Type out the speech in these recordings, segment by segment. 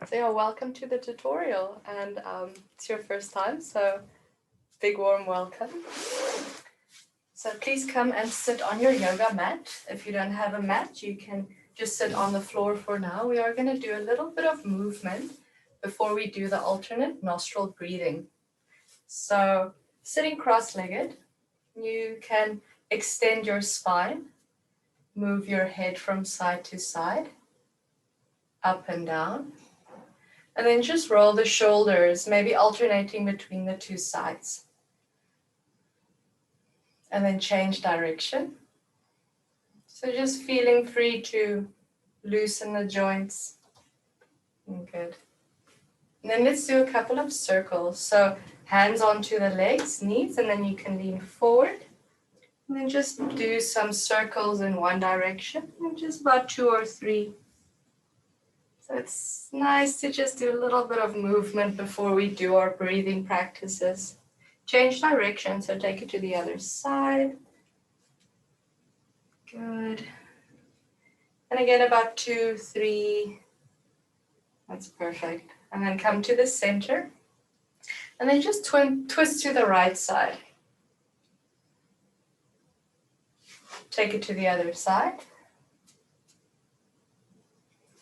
So yeah, welcome to the tutorial, and it's your first time, so big warm welcome. So please come and sit on your yoga mat. If you don't have a mat, you can just sit on the floor for now. We are going to do a little bit of movement before we do the alternate nostril breathing. So sitting cross-legged, you can extend your spine, move your head from side to side, up and down. And then just roll the shoulders, maybe alternating between the two sides. And then change direction. So just feeling free to loosen the joints. Good. And then let's do a couple of circles. So hands onto the legs, knees, and then you can lean forward. And then just do some circles in one direction, and just about 2 or 3. So it's nice to just do a little bit of movement before we do our breathing practices. Change direction, so take it to the other side. Good. And again, about 2, 3. That's perfect. And then come to the center. And then just twist to the right side. Take it to the other side.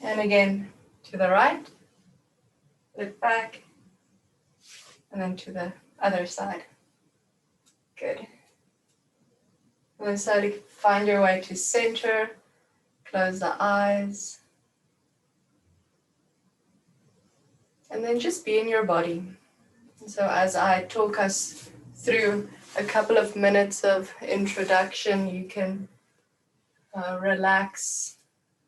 And again, to the right. Look back. And then to the other side. Good. And then slowly find your way to center. Close the eyes. And then just be in your body. So as I talk us through a couple of minutes of introduction, you can relax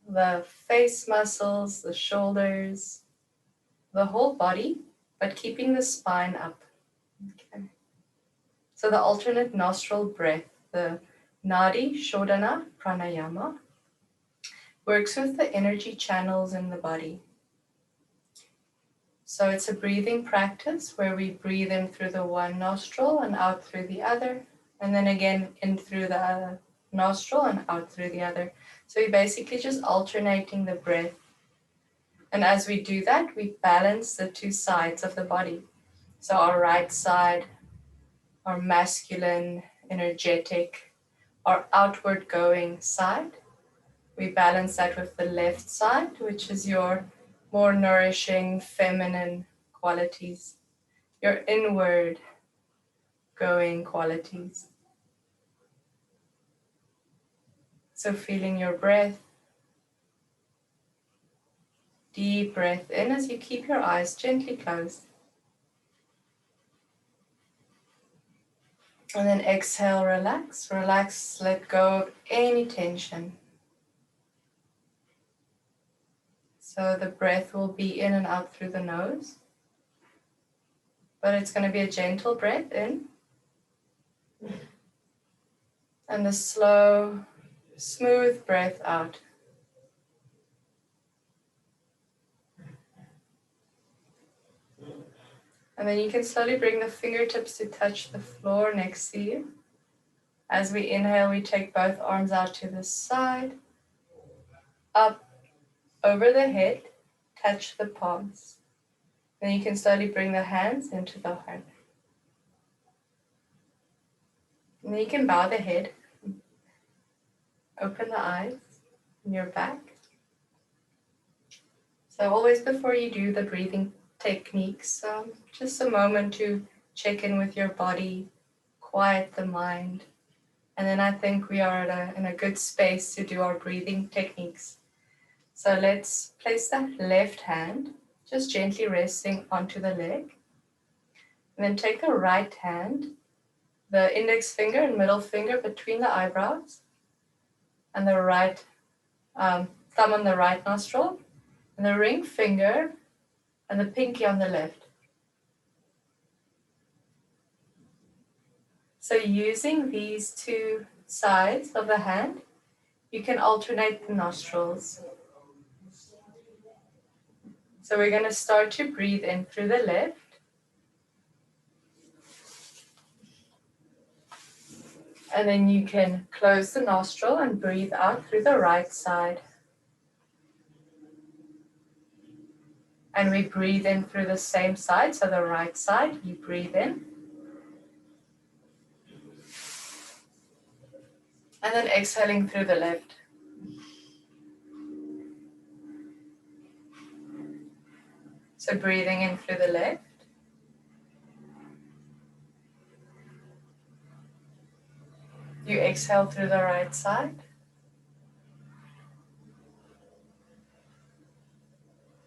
the face muscles, the shoulders, the whole body, but keeping the spine up. Okay. So the alternate nostril breath, the Nadi Shodhana Pranayama, works with the energy channels in the body. So it's a breathing practice where we breathe in through the one nostril and out through the other, and then again in through the other nostril and out through the other. So we're basically just alternating the breath. And as we do that, we balance the two sides of the body. So our right side, our masculine, energetic, our outward going side. We balance that with the left side, which is your more nourishing, feminine qualities, your inward going qualities. So feeling your breath, deep breath in as you keep your eyes gently closed. And then exhale, relax, relax, let go of any tension. So the breath will be in and out through the nose, but it's going to be a gentle breath in and a slow, smooth breath out. And then you can slowly bring the fingertips to touch the floor next to you. As we inhale, we take both arms out to the side, up, over the head, touch the palms. Then you can slowly bring the hands into the heart. And then you can bow the head, open the eyes, and your back. So always before you do the breathing techniques, just a moment to check in with your body, quiet the mind. And then I think we are in a good space to do our breathing techniques. So let's place the left hand just gently resting onto the leg. And then take the right hand, the index finger and middle finger between the eyebrows, and the right thumb on the right nostril, and the ring finger and the pinky on the left. So using these two sides of the hand, you can alternate the nostrils. So we're going to start to breathe in through the left. And then you can close the nostril and breathe out through the right side. And we breathe in through the same side, so the right side, you breathe in. And then exhaling through the left. So breathing in through the left. You exhale through the right side.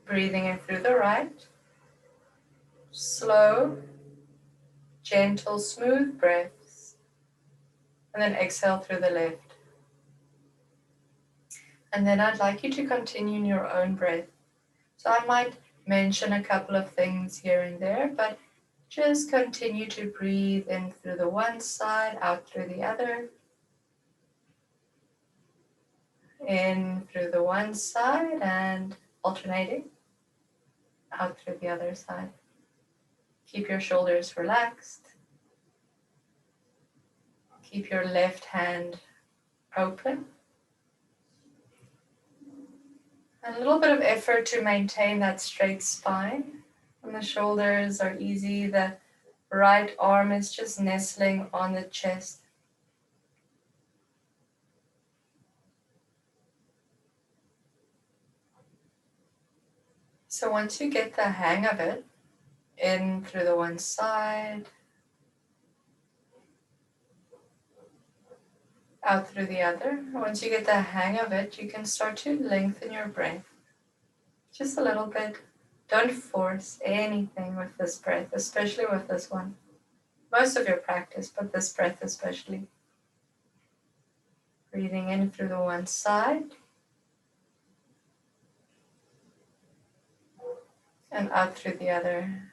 Breathing in through the right. Slow, gentle, smooth breaths. And then exhale through the left. And then I'd like you to continue in your own breath. So I might mention a couple of things here and there, but just continue to breathe in through the one side, out through the other. In through the one side and alternating. Out through the other side. Keep your shoulders relaxed. Keep your left hand open. A little bit of effort to maintain that straight spine. And the shoulders are easy. The right arm is just nestling on the chest. So once you get the hang of it, in through the one side, out through the other. Once you get the hang of it, you can start to lengthen your breath. Just a little bit. Don't force anything with this breath, especially with this one. Most of your practice, but this breath especially. Breathing in through the one side and out through the other.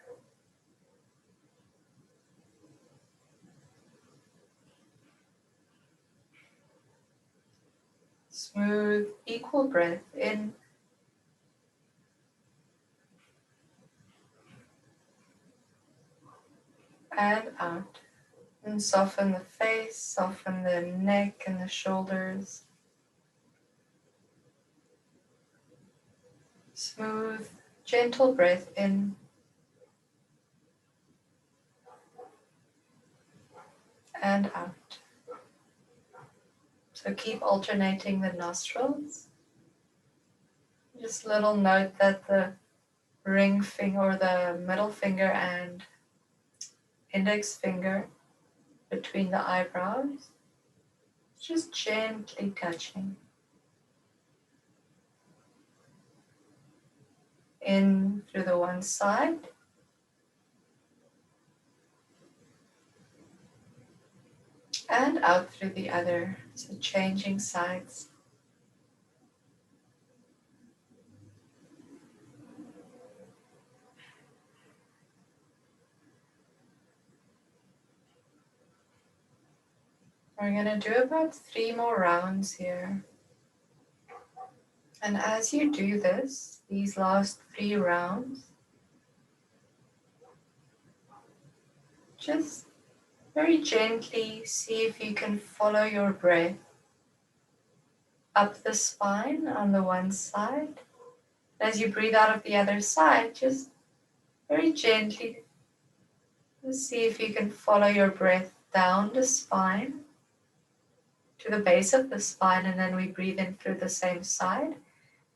Smooth, equal breath in and out. And soften the face, soften the neck and the shoulders. Smooth, gentle breath in and out. So keep alternating the nostrils. Just a little note that the ring finger or the middle finger and index finger between the eyebrows, just gently touching. In through the one side. And out through the other, so changing sides. We're going to do about 3 more rounds here. And as you do this, these last 3 rounds, just very gently see if you can follow your breath up the spine on the one side. As you breathe out of the other side, just very gently see if you can follow your breath down the spine to the base of the spine, and then we breathe in through the same side.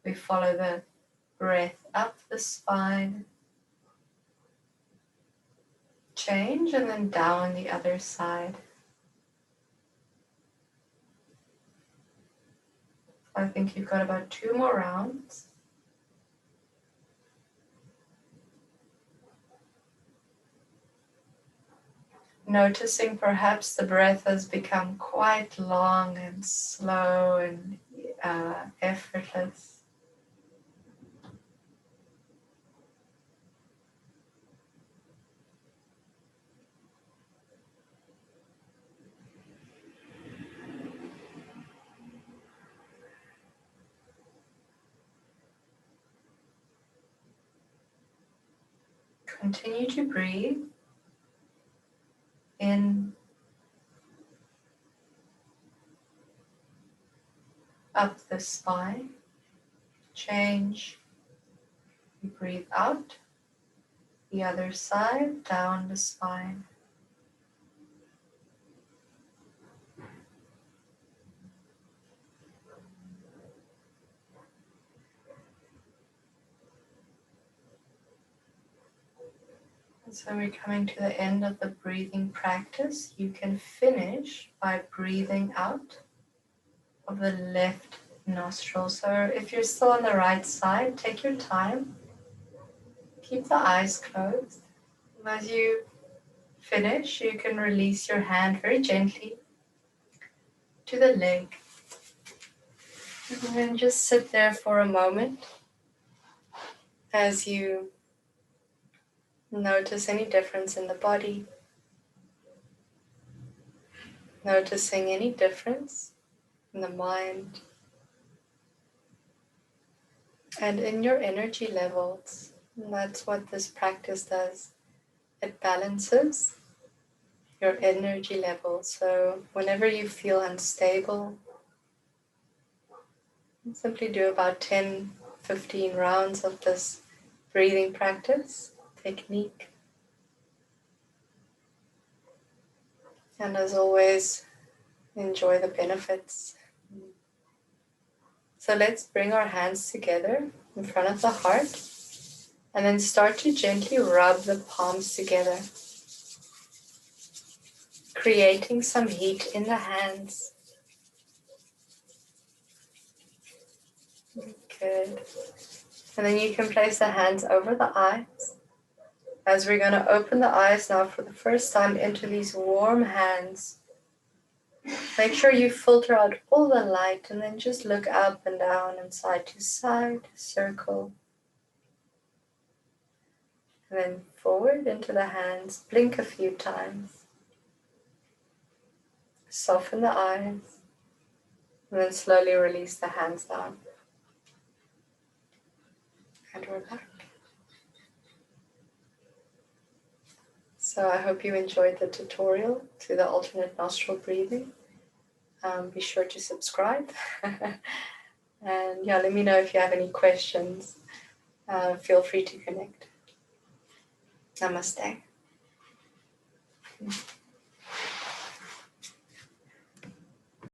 We follow the breath up the spine, change, and then down the other side. I think you've got about 2 more rounds. Noticing perhaps the breath has become quite long and slow and effortless. Continue to breathe in, up the spine, change, Breathe out. The other side, down the spine. And so we're coming to the end of the breathing practice. You can finish by breathing out of the left nostril. So if you're still on the right side, take your time. Keep the eyes closed. As you finish, you can release your hand very gently to the leg. And then just sit there for a moment as you notice any difference in the body. Noticing any difference in the mind and in your energy levels. And that's what this practice does. It balances your energy level. So whenever you feel unstable, simply do about 10-15 rounds of this breathing practice technique. And as always, enjoy the benefits. So let's bring our hands together in front of the heart and then start to gently rub the palms together, creating some heat in the hands. Good. And then you can place the hands over the eyes. As we're going to open the eyes now for the first time into these warm hands, make sure you filter out all the light and then just look up and down and side to side, circle. And then forward into the hands, blink a few times. Soften the eyes, and then slowly release the hands down. And we're back. So I hope you enjoyed the tutorial to the alternate nostril breathing. Be sure to subscribe. And yeah, let me know if you have any questions. Feel free to connect. Namaste.